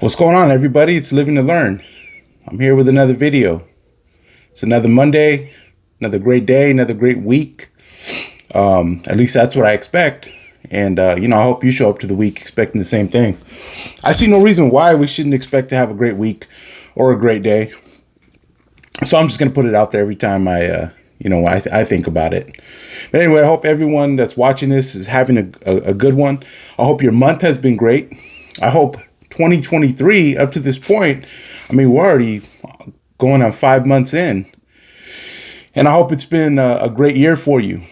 What's going on, everybody? It's Living to Learn. I'm here with another video. It's another Monday, another great day, another great week. At least that's what I expect. And, I hope you show up to the week expecting the same thing. I see no reason why we shouldn't expect to have a great week or a great day. So I'm just going to put it out there every time I think about it. But anyway, I hope everyone that's watching this is having a good one. I hope your month has been great. I hope 2023 up to this point, we're already going on 5 months in. And I hope it's been a great year for you.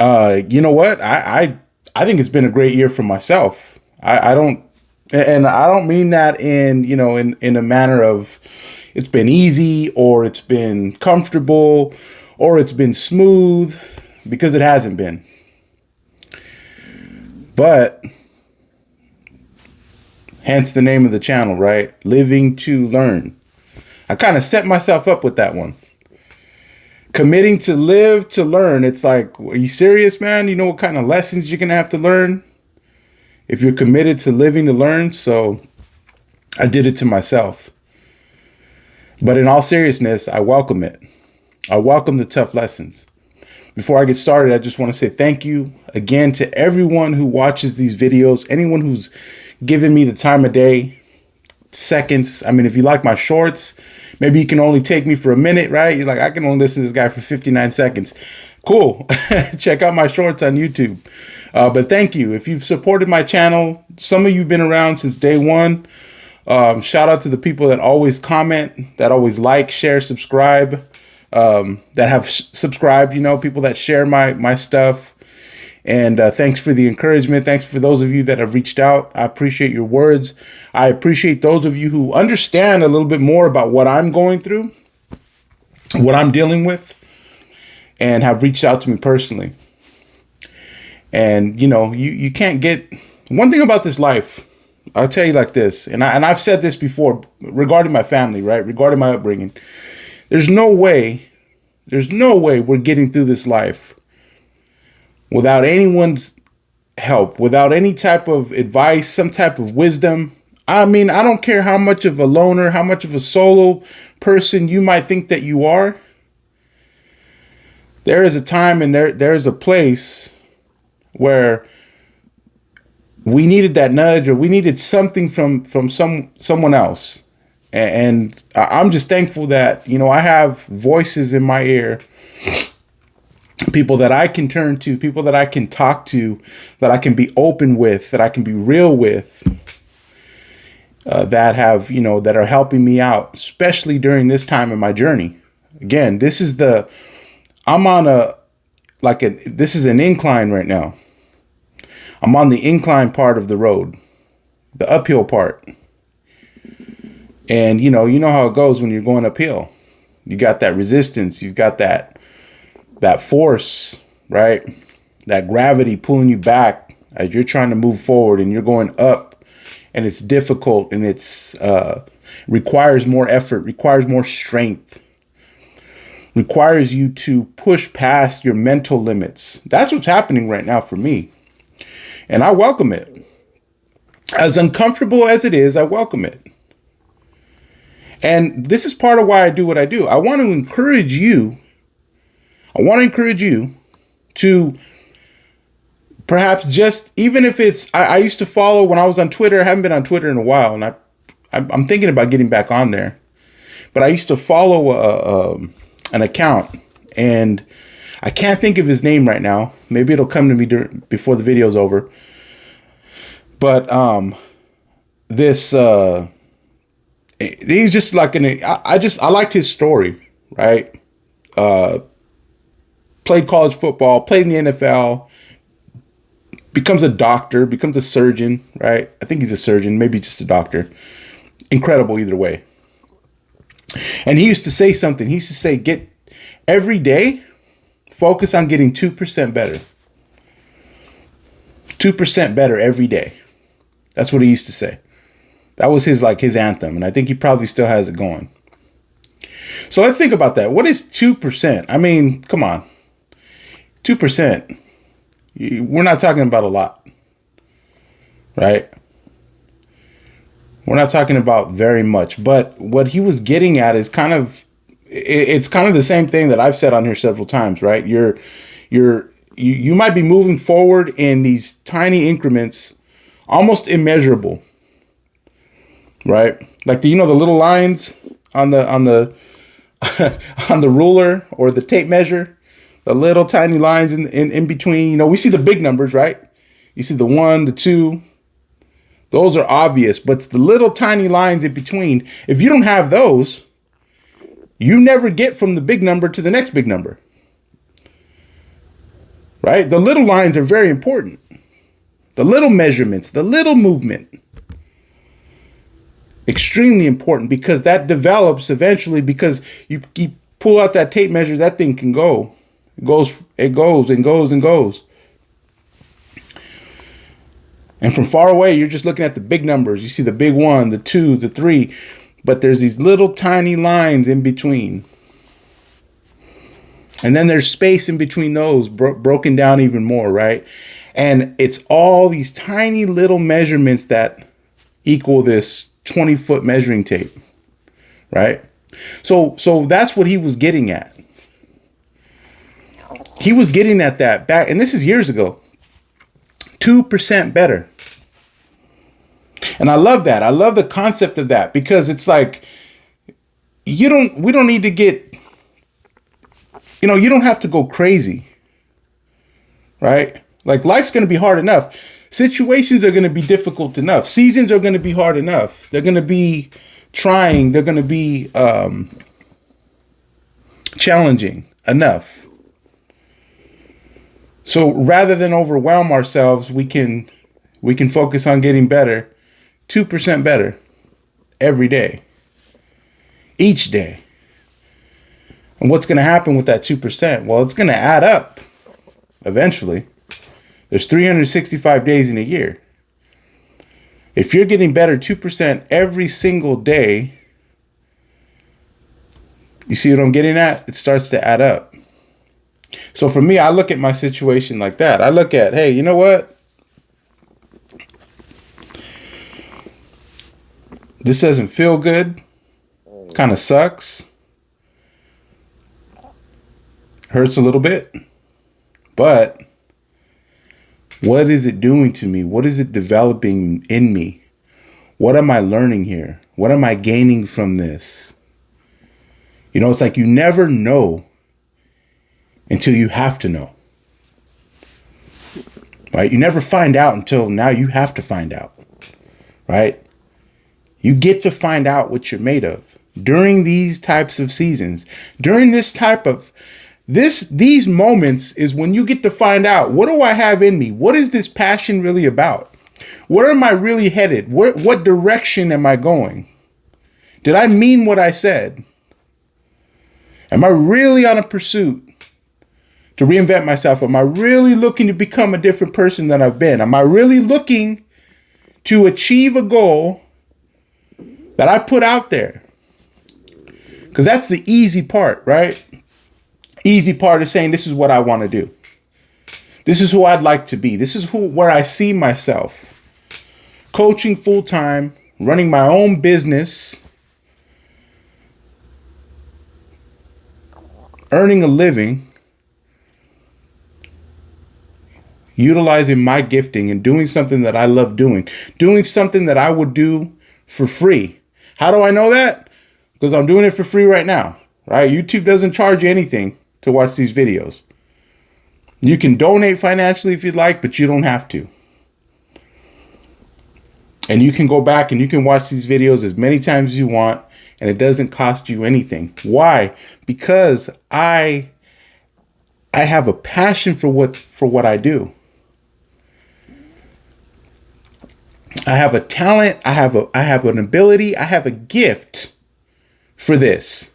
You know what? I think it's been a great year for myself. I don't mean that in a manner of it's been easy or it's been comfortable or it's been smooth, because it hasn't been. But hence the name of the channel, right? Living to Learn. I kind of set myself up with that one. Committing to live to learn. It's like, are you serious, man? You know what kind of lessons you're going to have to learn if you're committed to living to learn? So I did it to myself. But in all seriousness, I welcome it. I welcome the tough lessons. Before I get started, I just want to say thank you again to everyone who watches these videos, anyone who's given me the time of day, seconds. If you like my shorts, maybe you can only take me for a minute, right? You're like, I can only listen to this guy for 59 seconds. Cool. Check out my shorts on YouTube. But thank you. If you've supported my channel, some of you have been around since day one. Shout out to the people that always comment, that always like, share, subscribe, that have subscribed, people that share my stuff. And thanks for the encouragement. Thanks for those of you that have reached out. I appreciate your words. I appreciate those of you who understand a little bit more about what I'm going through, what I'm dealing with, and have reached out to me personally. And, you can't get one thing about this life. I'll tell you like this, and I've said this before regarding my family, right? Regarding my upbringing. There's no way we're getting through this life without anyone's help, without any type of advice, some type of wisdom. I don't care how much of a loner, how much of a solo person you might think that you are. There is a time and there's a place where we needed that nudge, or we needed something from someone else. And I'm just thankful that, I have voices in my ear, people that I can turn to, people that I can talk to, that I can be open with, that I can be real with, that have, that are helping me out, especially during this time in my journey. Again, this is an incline right now. I'm on the incline part of the road, the uphill part. And, you know how it goes when you're going uphill. You got that resistance. You've got that force, right? That gravity pulling you back as you're trying to move forward, and you're going up, and it's difficult, and it's requires more effort, requires more strength, requires you to push past your mental limits. That's what's happening right now for me. And I welcome it. As uncomfortable as it is, I welcome it. And this is part of why I do what I do. I want to encourage you to perhaps just, even if it's, I used to follow when I was on Twitter. I haven't been on Twitter in a while, and I'm thinking about getting back on there. But I used to follow an account, and I can't think of his name right now. Maybe it'll come to me before the video's over. But he's just like I liked his story, right? Played college football, played in the NFL, becomes a doctor, becomes a surgeon, right? I think he's a surgeon, maybe just a doctor. Incredible either way. And he used to say something. He used to say, get every day, focus on getting 2% better. 2% better every day. That's what he used to say. That was his anthem. And I think he probably still has it going. So let's think about that. What is 2%? Come on. 2%. We're not talking about a lot, right? We're not talking about very much, but what he was getting at is it's kind of the same thing that I've said on here several times, right? You might be moving forward in these tiny increments, almost immeasurable, right? Like the little lines on the on the ruler or the tape measure, the little tiny lines in between. We see the big numbers, right? You see the 1, the 2. Those are obvious, but it's the little tiny lines in between. If you don't have those, you never get from the big number to the next big number. Right? The little lines are very important. The little measurements, the little movement. Extremely important, because that develops eventually, because you pull out that tape measure, that thing can go. It goes and goes and goes. And from far away, you're just looking at the big numbers. You see the big 1, the 2, the 3, but there's these little tiny lines in between. And then there's space in between those, broken down even more, right? And it's all these tiny little measurements that equal this 20-foot measuring tape, right? So that's what he was getting at. He was getting at that back, and this is years ago. 2% better. And I love that. I love the concept of that, because it's like, we don't need to get, you don't have to go crazy, right? Like, life's going to be hard enough. Situations are going to be difficult enough. Seasons are going to be hard enough. They're going to be trying. They're going to be challenging enough. So rather than overwhelm ourselves, we can focus on getting better, 2% better every day, each day. And what's going to happen with that 2%? Well, it's going to add up eventually. There's 365 days in a year. If you're getting better 2% every single day, you see what I'm getting at? It starts to add up. So for me, I look at my situation like that. I look at, hey, you know what? This doesn't feel good. Kind of sucks. Hurts a little bit. But what is it doing to me? What is it developing in me? What am I learning here? What am I gaining from this? It's like you never know until you have to know, right? You never find out until now you have to find out, right? You get to find out what you're made of during these types of seasons, during these moments is when you get to find out, what do I have in me? What is this passion really about? Where am I really headed? What direction am I going? Did I mean what I said? Am I really on a pursuit to reinvent myself? Am I really looking to become a different person than I've been? Am I really looking to achieve a goal that I put out there? Because that's the easy part, right? Easy part is saying, this is what I want to do. This is who I'd like to be. This is where I see myself. Coaching full time, running my own business, earning a living, utilizing my gifting and doing something that I love doing something that I would do for free. How do I know that? Because I'm doing it for free right now, right? YouTube doesn't charge you anything to watch these videos. You can donate financially if you'd like, but you don't have to. And you can go back and you can watch these videos as many times as you want, and it doesn't cost you anything. Why? Because I have a passion for what I do. I have a talent, I have an ability, I have a gift for this.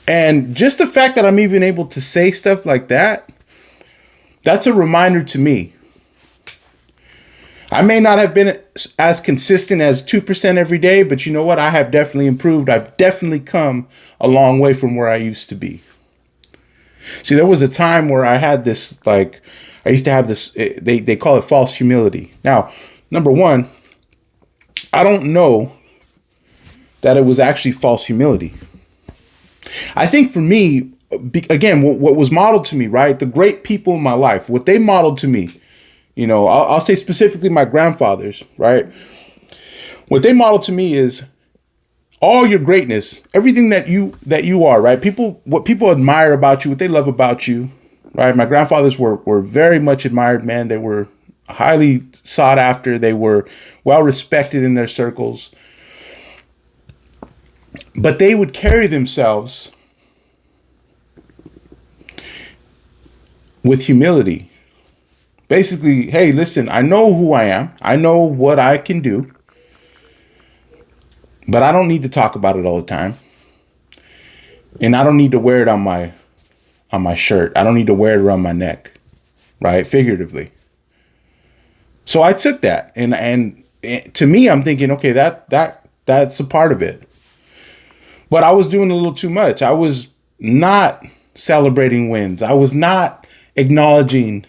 And just the fact that I'm even able to say stuff like that, that's a reminder to me. I may not have been as consistent as 2% every day, but you know what? I have definitely improved. I've definitely come a long way from where I used to be. See, there was a time where I had this, I used to have this, they call it false humility. Now, number one, I don't know that it was actually false humility. I think for me, again, what was modeled to me, right? The great people in my life, what they modeled to me, I'll say specifically my grandfathers, right? What they modeled to me is all your greatness, everything that you are, right? What people admire about you, what they love about you, right? My grandfathers were very much admired, man. They were highly sought after. They were well respected in their circles. But they would carry themselves with humility. Basically, hey, listen, I know who I am. I know what I can do. But I don't need to talk about it all the time. And I don't need to wear it on my shirt. I don't need to wear it around my neck, right? Figuratively. So I took that, and to me, I'm thinking, okay, that's a part of it. But I was doing a little too much. I was not celebrating wins. I was not acknowledging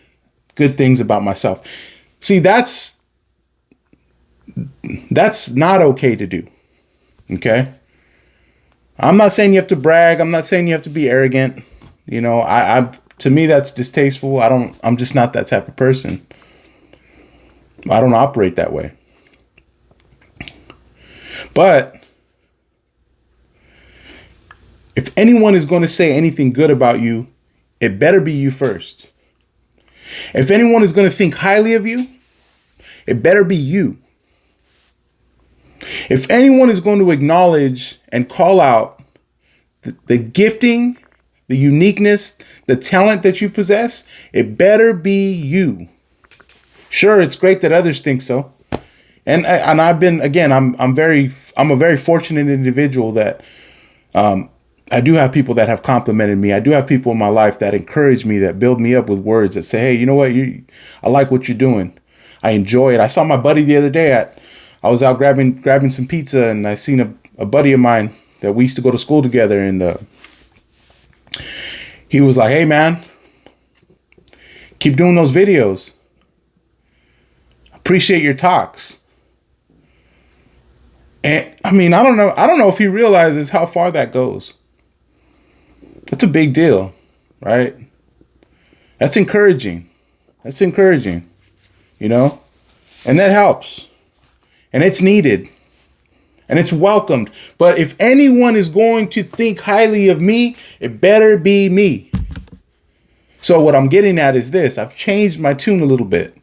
good things about myself. See, that's not okay to do. Okay. I'm not saying you have to brag. I'm not saying you have to be arrogant. To me, that's distasteful. I'm just not that type of person. I don't operate that way. But if anyone is going to say anything good about you, it better be you first. If anyone is going to think highly of you, it better be you. If anyone is going to acknowledge and call out the gifting, the uniqueness, the talent that you possess, it better be you. Sure, it's great that others think so. And I've been, again, I'm a very fortunate individual that I do have people that have complimented me. I do have people in my life that encourage me, that build me up with words that say, hey, you know what? I like what you're doing. I enjoy it. I saw my buddy the other day I was out grabbing some pizza, and I seen a buddy of mine that we used to go to school together, and he was like, hey man, keep doing those videos. Appreciate your talks. And I mean, I don't know if he realizes how far that goes. That's a big deal, right? That's encouraging. And that helps. And it's needed. And it's welcomed. But if anyone is going to think highly of me, it better be me. So what I'm getting at is this. I've changed my tune a little bit.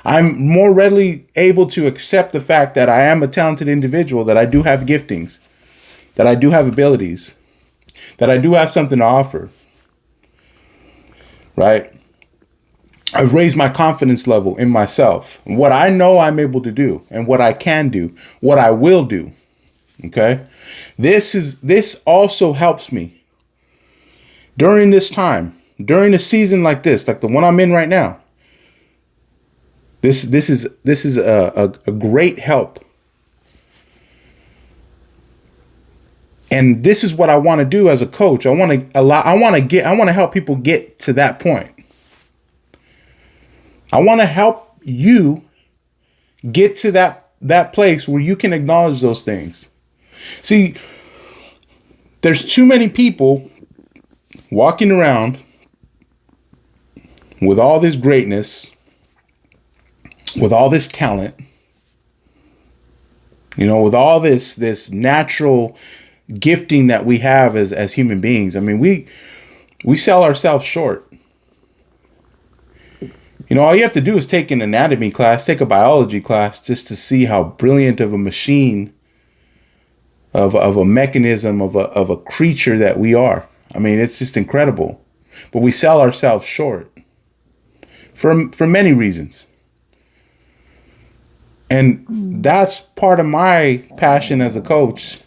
I'm more readily able to accept the fact that I am a talented individual, that I do have giftings, that I do have abilities, that I do have something to offer. Right? I've raised my confidence level in myself, what I know I'm able to do, and what I can do, what I will do. Okay? This also helps me during this time, during a season like this, like the one I'm in right now. This is a great help. And this is what I want to do as a coach. I want to help people get to that point. I want to help you get to that place where you can acknowledge those things. See, there's too many people walking around with all this greatness, with all this talent, with all this natural gifting that we have as human beings. I mean, we sell ourselves short. All you have to do is take an anatomy class, take a biology class, just to see how brilliant of a machine, of a mechanism, of a creature that we are. I mean, it's just incredible. But we sell ourselves short for many reasons. And that's part of my passion as a coach.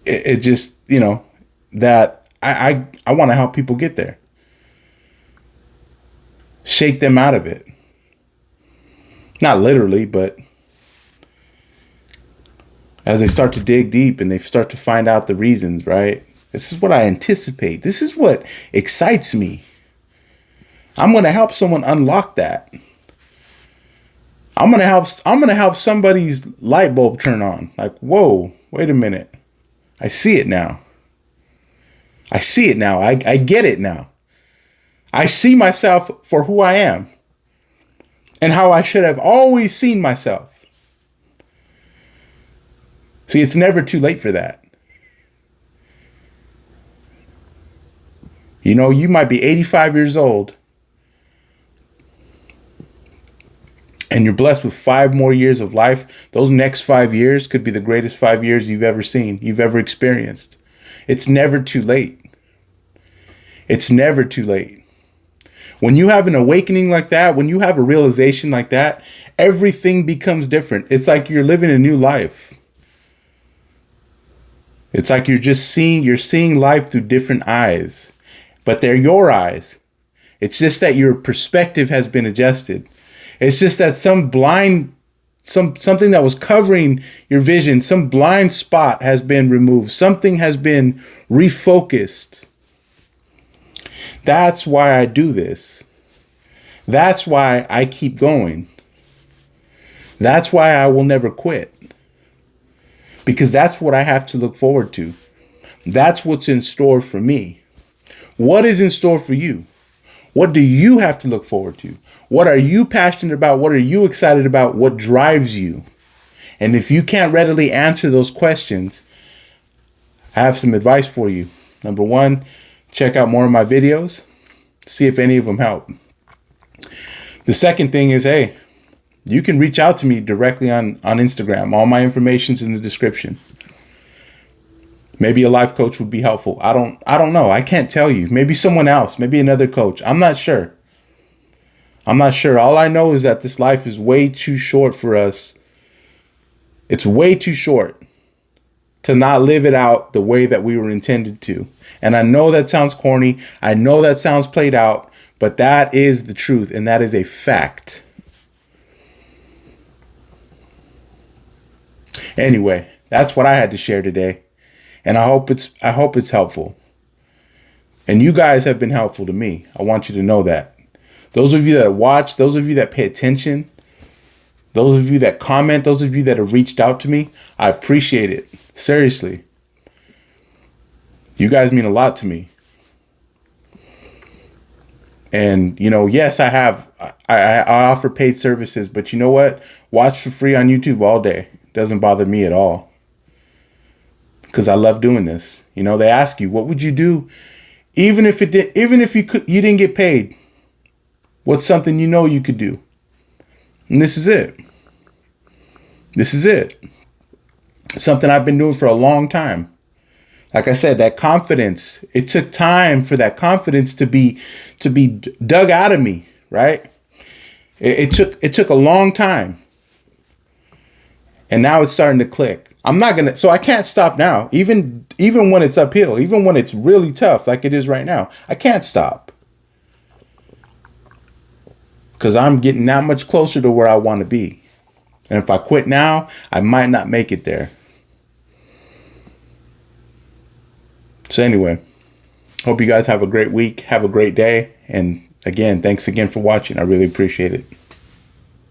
It just, that I want to help people get there. Shake them out of it. Not literally, but as they start to dig deep and they start to find out the reasons, right? This is what I anticipate. This is what excites me. I'm going to help someone unlock that. I'm going to help somebody's light bulb turn on. Like, whoa, wait a minute. I see it now. I see it now. I get it now. I see myself for who I am and how I should have always seen myself. See, it's never too late for that. You know, you might be 85 years old and you're blessed with 5 more years of life. Those next 5 years could be the greatest 5 years you've ever seen, you've ever experienced. It's never too late. It's never too late. When you have an awakening like that, when you have a realization like that, everything becomes different. It's like you're living a new life. It's like you're seeing life through different eyes, but they're your eyes. It's just that your perspective has been adjusted. It's just that something that was covering your vision, some blind spot has been removed. Something has been refocused. That's why I do this. That's why I keep going. That's why I will never quit. Because that's what I have to look forward to. That's what's in store for me. What is in store for you? What do you have to look forward to? What are you passionate about? What are you excited about? What drives you? And if you can't readily answer those questions, I have some advice for you. Number 1, check out more of my videos. See if any of them help. The second thing is, hey, you can reach out to me directly on Instagram. All my information's in the description. Maybe a life coach would be helpful. I don't know. I can't tell you. Maybe someone else, maybe another coach. I'm not sure. All I know is that this life is way too short for us. It's way too short to not live it out the way that we were intended to. And I know that sounds corny. I know that sounds played out, but that is the truth. And that is a fact. Anyway, that's what I had to share today. And I hope it's helpful. And you guys have been helpful to me. I want you to know that. Those of you that watch, those of you that pay attention, those of you that comment, those of you that have reached out to me, I appreciate it. Seriously. You guys mean a lot to me. And, you know, yes, I offer paid services, but you know what? Watch for free on YouTube all day. Doesn't bother me at all. Because I love doing this. You know, they ask you, what would you do? Even if you didn't get paid, what's something you know you could do? And this is it. This is it. It's something I've been doing for a long time. Like I said, that confidence, it took time for that confidence to be dug out of me, right? It took a long time. And now it's starting to click. So I can't stop now. Even when it's uphill, even when it's really tough like it is right now, I can't stop. Because I'm getting that much closer to where I want to be. And if I quit now, I might not make it there. So anyway, hope you guys have a great week. Have a great day. And again, thanks again for watching. I really appreciate it.